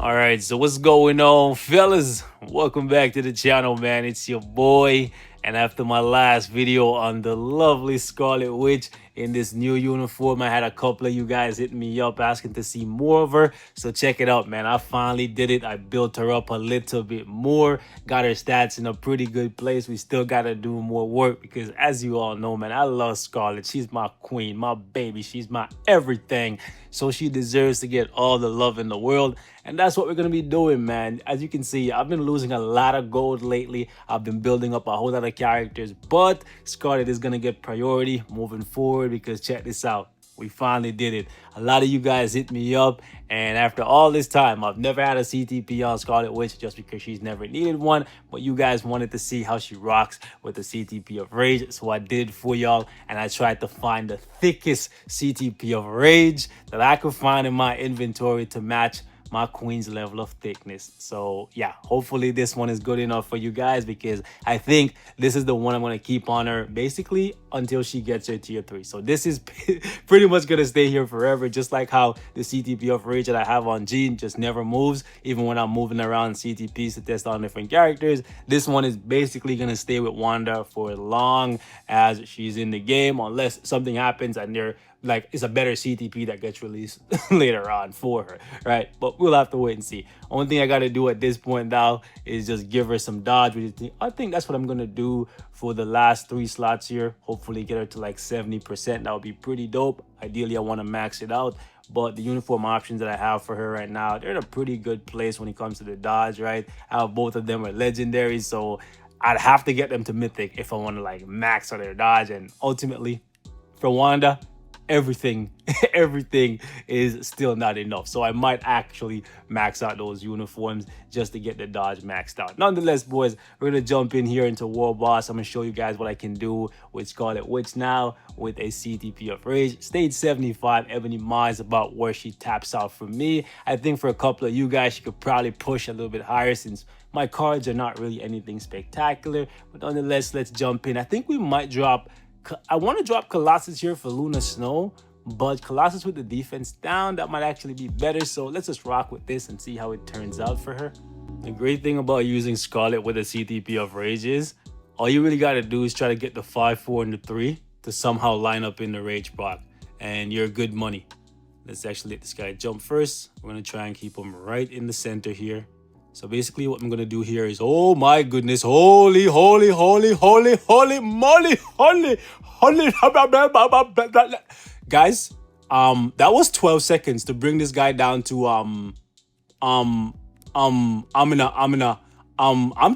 All right, so what's going on, fellas? Welcome back to the channel, man. It's your boy. And after my last video on the lovely Scarlet Witch in this new uniform, I had a couple of you guys hitting me up asking to see more of her. So check it out, man. I finally did it. I built her up a little bit more, got her stats in a pretty good place. We still got to do more work because, as you all know, man, I love Scarlet. She's my queen, my baby. She's my everything. So she deserves to get all the love in the world. And that's what we're going to be doing, man. As you can see, I've been losing a lot of gold lately. I've been building up a whole lot of characters, but Scarlet is going to get priority moving forward because check this out. We finally did it. A lot of you guys hit me up, and after all this time, I've never had a CTP on Scarlet Witch just because she's never needed one, but you guys wanted to see how she rocks with the CTP of Rage, so I did for y'all, and I tried to find the thickest CTP of Rage that I could find in my inventory to match my queen's level of thickness. So yeah, hopefully this one is good enough for you guys because I think this is the one I'm going to keep on her basically until she gets her tier 3. So this is pretty much going to stay here forever, just like how the CTP of Rage that I have on Jean just never moves, even when I'm moving around CTPs to test on different characters. This one is basically going to stay with Wanda for as long as she's in the game, unless something happens and they're like it's a better CTP that gets released later on for her, right? But we'll have to wait and see. Only thing I got to do at this point now is just give her some dodge. I think that's what I'm going to do for the last 3 slots here. Hopefully get her to like 70%. That would be pretty dope. Ideally, I want to max it out. But the uniform options that I have for her right now, they're in a pretty good place when it comes to the dodge, right? I have both of them are legendary, so I'd have to get them to mythic if I want to like max out their dodge. And ultimately, for Wanda, everything is still not enough, so I might actually max out those uniforms just to get the dodge maxed out. Nonetheless, boys, we're gonna jump in here into World Boss. I'm gonna show you guys what I can do with Scarlet Witch now with a CTP of Rage. Stage 75 Ebony Ma is about where she taps out for me. I think for a couple of you guys she could probably push a little bit higher since my cards are not really anything spectacular, but nonetheless, let's jump in. I think we might drop, I want to drop Colossus here for Luna Snow, but Colossus with the defense down, that might actually be better. So let's just rock with this and see how it turns out for her. The great thing about using Scarlet with a CTP of Rage is all you really got to do is try to get the 5, 4, and the 3 to somehow line up in the Rage proc, and you're good money. Let's actually let this guy jump first. We're going to try and keep him right in the center here. So basically what I'm going to do here is, oh my goodness, holy moly, guys, that was 12 seconds to bring this guy down to, I'm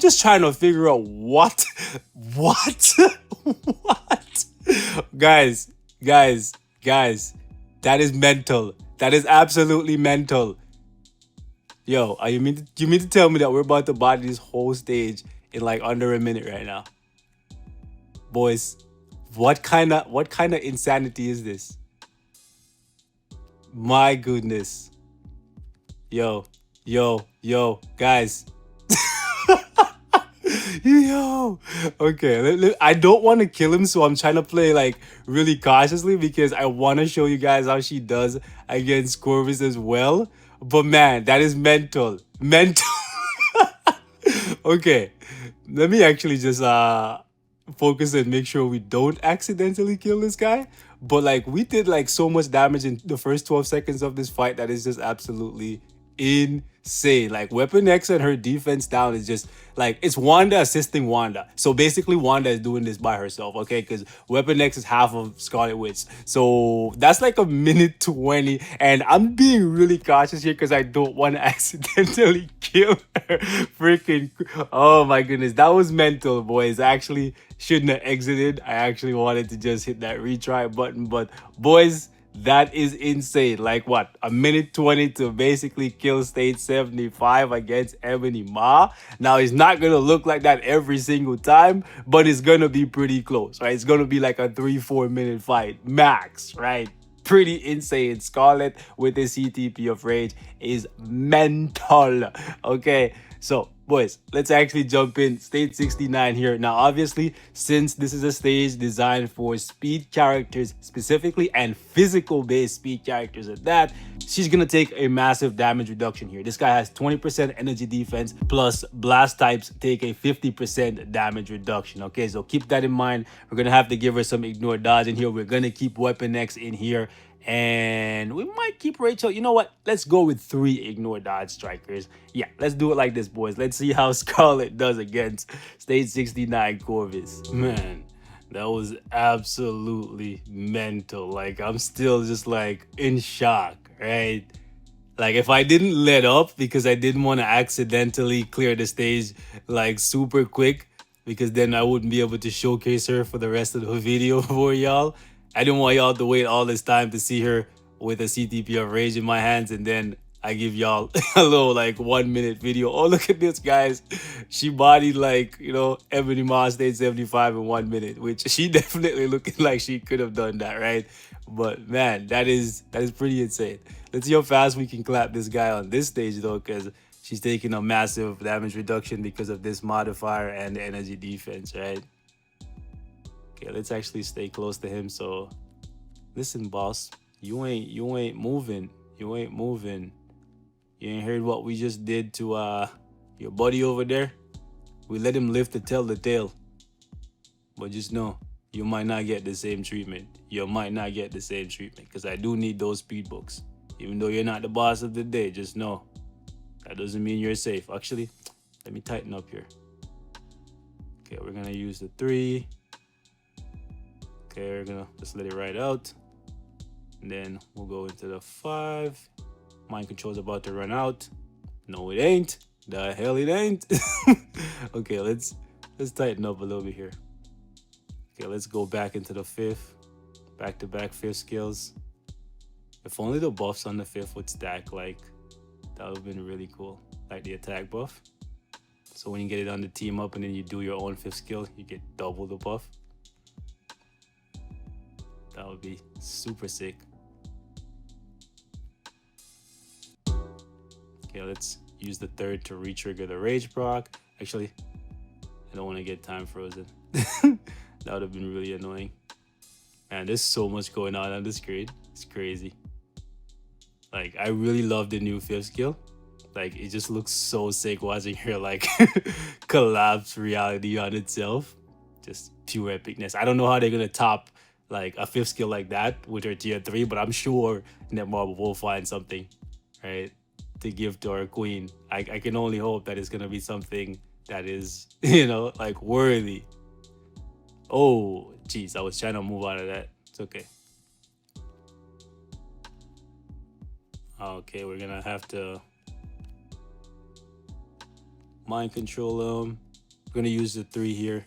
just trying to figure out what, guys, that is mental. That is absolutely mental. Yo, you mean to tell me that we're about to body this whole stage in like under a minute right now? Boys, what kind of insanity is this? My goodness. Yo, guys. Yo, okay, I don't want to kill him, so I'm trying to play like really cautiously because I want to show you guys how she does against Corvus as well. But man, that is mental. Okay, let me actually just focus and make sure we don't accidentally kill this guy. But like we did like so much damage in the first 12 seconds of this fight that is just absolutely insane. Like Weapon X and her defense down is just like, it's Wanda assisting Wanda. So basically Wanda is doing this by herself, okay? Because Weapon X is half of Scarlet Witch. So that's like a minute 20, and I'm being really cautious here because I don't want to accidentally kill her. Freaking, oh my goodness, that was mental, boys. I actually shouldn't have exited. I actually wanted to just hit that retry button, but boys, that is insane. Like what, a minute 20 to basically kill stage 75 against Ebony Ma. Now it's not gonna look like that every single time, but it's gonna be pretty close, right? It's gonna be like a 3-4 minute fight max, right? Pretty insane. Scarlet with the CTP of Rage is mental. Okay, so boys, let's actually jump in. Stage 69 here. Now, obviously, since this is a stage designed for speed characters specifically and physical-based speed characters at that, she's gonna take a massive damage reduction here. This guy has 20% energy defense, plus blast types take a 50% damage reduction. Okay, so keep that in mind. We're gonna have to give her some ignore dodge in here. We're gonna keep Weapon X in here, and we might keep Rachel. You know what? Let's go with 3 ignore dodge strikers. Yeah, let's do it like this, boys. Let's see how Scarlet does against stage 69 Corvus. Man, that was absolutely mental. Like, I'm still just like in shock, right? Like, if I didn't let up because I didn't want to accidentally clear the stage like super quick, because then I wouldn't be able to showcase her for the rest of the video for y'all. I didn't want y'all to wait all this time to see her with a CTP of Rage in my hands, and then I give y'all a little like 1 minute video. Oh, look at this, guys. She bodied like, you know, Ebony Moss stage 75 in 1 minute, which she definitely looking like she could have done that, right? But man, that is pretty insane. Let's see how fast we can clap this guy on this stage though, because she's taking a massive damage reduction because of this modifier and the energy defense, right? Okay, let's actually stay close to him. So listen, boss, you ain't moving. You ain't moving. You ain't heard what we just did to your buddy over there? We let him live to tell the tale. But just know, you might not get the same treatment. You might not get the same treatment, because I do need those speed books. Even though you're not the boss of the day, just know that doesn't mean you're safe. Actually, let me tighten up here. Okay, we're gonna use the 3. Okay, we're gonna just let it ride out. And then we'll go into the 5. Mind control's about to run out. No, it ain't. The hell it ain't. Okay, let's tighten up a little bit here. Okay, let's go back into the 5th. Back-to-back 5th skills. If only the buffs on the 5th would stack, like, that would have been really cool. Like the attack buff. So when you get it on the team up and then you do your own 5th skill, you get double the buff. That would be super sick. Okay, let's use the 3rd to re-trigger the rage proc. Actually, I don't want to get time frozen. That would have been really annoying. Man, there's so much going on the screen. It's crazy. Like, I really love the new 5th skill. Like, it just looks so sick watching her like collapse reality on itself. Just pure epicness. I don't know how they're gonna top like a 5th skill like that with her tier 3, but I'm sure Netmarble will find something, right, to give to our queen. I can only hope that it's gonna be something that is, you know, like worthy. Oh, jeez, I was trying to move out of that. It's okay. Okay, we're gonna have to mind control him. We're gonna use the 3 here.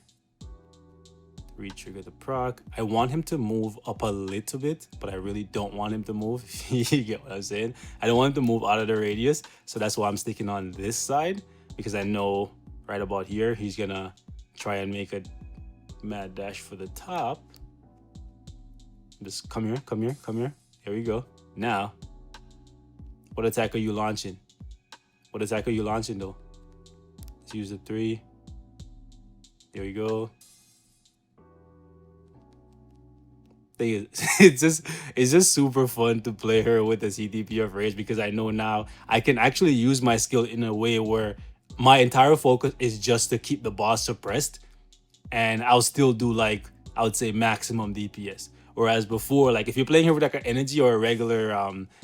Re-trigger the proc. I want him to move up a little bit, but I really don't want him to move. You get what I'm saying? I don't want him to move out of the radius, so that's why I'm sticking on this side, because I know right about here he's gonna try and make a mad dash for the top. Just come here, come here, come here. Here we go. Now, what attack are you launching? What attack are you launching though? Let's use the 3. There we go. Thing is, it's just super fun to play her with the CTP of Rage, because I know now I can actually use my skill in a way where my entire focus is just to keep the boss suppressed, and I'll still do like, I would say, maximum DPS. Whereas before, like if you're playing here with like an energy or a regular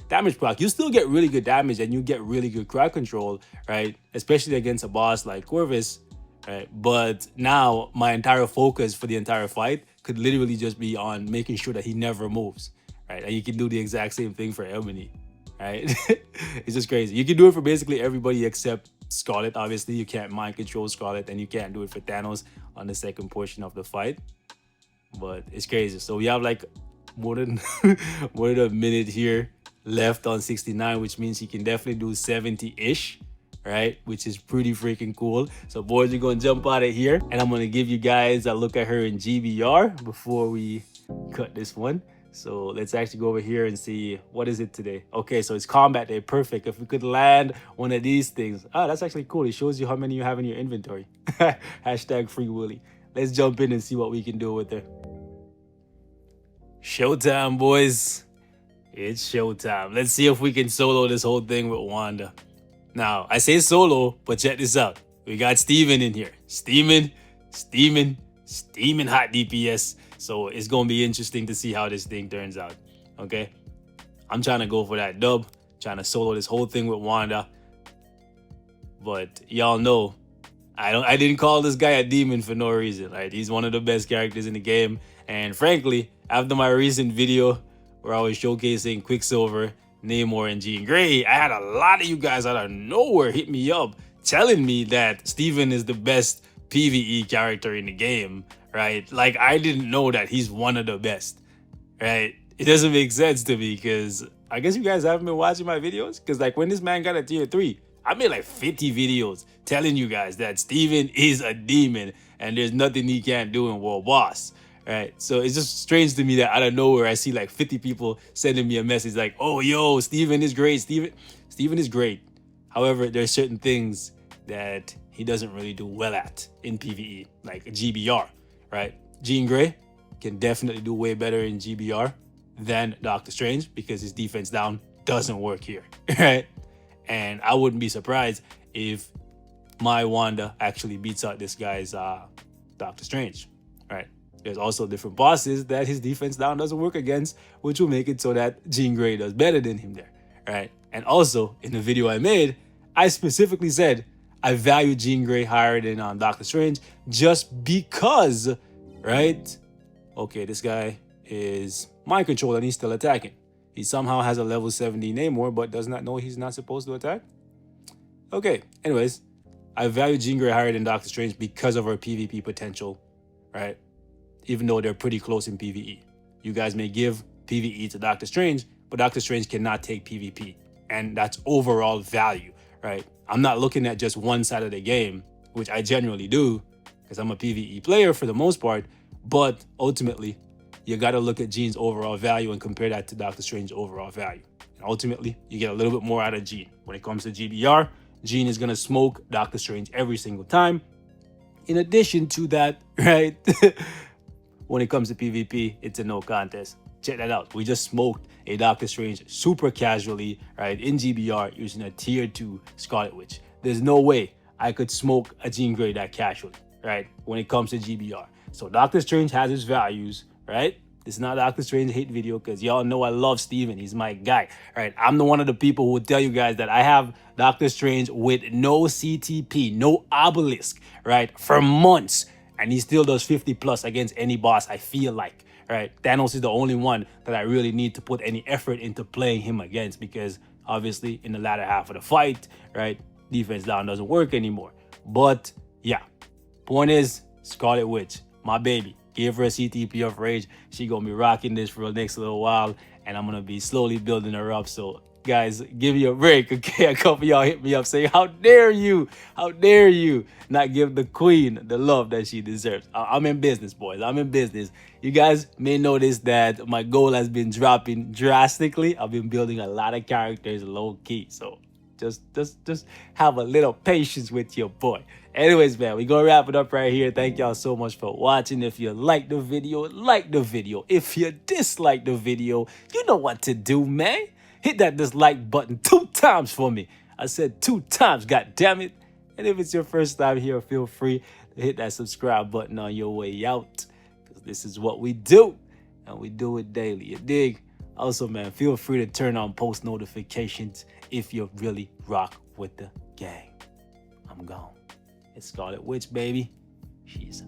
damage proc, you still get really good damage and you get really good crowd control, right? Especially against a boss like Corvus, right? But now my entire focus for the entire fight could literally just be on making sure that he never moves, right? And you can do the exact same thing for Ebony, right? It's just crazy. You can do it for basically everybody except Scarlet. Obviously, you can't mind control Scarlet, and you can't do it for Thanos on the second portion of the fight. But it's crazy. So we have like more than a minute here left on 69, which means he can definitely do 70-ish, right? Which is pretty freaking cool. So boys, we're gonna jump out of here, and I'm gonna give you guys a look at her in GBR before we cut this one. So let's actually go over here and see, what is it today? Okay, so it's combat day. Perfect. If we could land one of these things. Ah, that's actually cool. It shows you how many you have in your inventory. Hashtag free Willy. Let's jump in and see what we can do with her. Showtime, boys. It's showtime. Let's see if we can solo this whole thing with Wanda. Now, I say solo, but check this out. We got Steven in here. Steaming hot DPS. So it's going to be interesting to see how this thing turns out. Okay? I'm trying to go for that dub. Trying to solo this whole thing with Wanda. But y'all know, I didn't call this guy a demon for no reason. Right? He's one of the best characters in the game. And frankly, after my recent video where I was showcasing Quicksilver, Namor, and Jean Grey, I had a lot of you guys out of nowhere hit me up telling me that Steven is the best PvE character in the game, right? Like, I didn't know that he's one of the best, right? It doesn't make sense to me because I guess you guys haven't been watching my videos, because like when this man got a tier 3, I made like 50 videos telling you guys that Steven is a demon and there's nothing he can't do in World Boss. Right, so it's just strange to me that out of nowhere I see like 50 people sending me a message like, "Oh, yo, Steven is great. Steven is great." However, there are certain things that he doesn't really do well at in PvE, like a GBR. Right, Jean Grey can definitely do way better in GBR than Doctor Strange because his defense down doesn't work here. Right, and I wouldn't be surprised if my Wanda actually beats out this guy's Doctor Strange. Right. There's also different bosses that his defense down doesn't work against, which will make it so that Jean Grey does better than him there, right? And also, in the video I made, I specifically said I value Jean Grey higher than Doctor Strange just because, right? Okay, this guy is mind control and he's still attacking. He somehow has a level 70 Namor, but does not know he's not supposed to attack. Okay, anyways, I value Jean Grey higher than Doctor Strange because of her PvP potential, right? Even though they're pretty close in PvE. You guys may give PvE to Doctor Strange, but Doctor Strange cannot take PvP. And that's overall value, right? I'm not looking at just one side of the game, which I generally do, because I'm a PvE player for the most part, but ultimately, you gotta look at Jean's overall value and compare that to Doctor Strange's overall value. And ultimately, you get a little bit more out of Jean. When it comes to GBR, Jean is gonna smoke Doctor Strange every single time. In addition to that, right? When it comes to PvP, it's a no contest. Check that out. We just smoked a Doctor Strange super casually, right, in GBR using a tier 2 Scarlet Witch. There's no way I could smoke a Jean Grey that casually, right, when it comes to GBR. So Doctor Strange has his values, right? This is not Doctor Strange hate video because y'all know I love Steven. He's my guy, right? I'm the one of the people who will tell you guys that I have Doctor Strange with no CTP, no obelisk, right, for months. And he still does 50 plus against any boss, I feel like, right? Thanos is the only one that I really need to put any effort into playing him against because obviously in the latter half of the fight, right, defense down doesn't work anymore. But yeah, point is, Scarlet Witch, my baby. Give her a CTP of rage. She gonna be rocking this for the next little while, and I'm gonna be slowly building her up. So guys, give me a break, okay? A couple of y'all hit me up saying, how dare you not give the queen the love that she deserves. I'm in business, boys. I'm in business. You guys may notice that my goal has been dropping drastically. I've been building a lot of characters low key, so just have a little patience with your boy. Anyways, man, we're gonna wrap it up right here. Thank y'all so much for watching. If you like the video, like the video. If you dislike the video, you know what to do, man. Hit that dislike button 2 times for me. I said 2 times, god damn it. And if it's your first time here, feel free to hit that subscribe button on your way out. Because this is what we do. And we do it daily, you dig? Also, man, feel free to turn on post notifications if you really rock with the gang. I'm gone. It's Scarlet Witch, baby. She's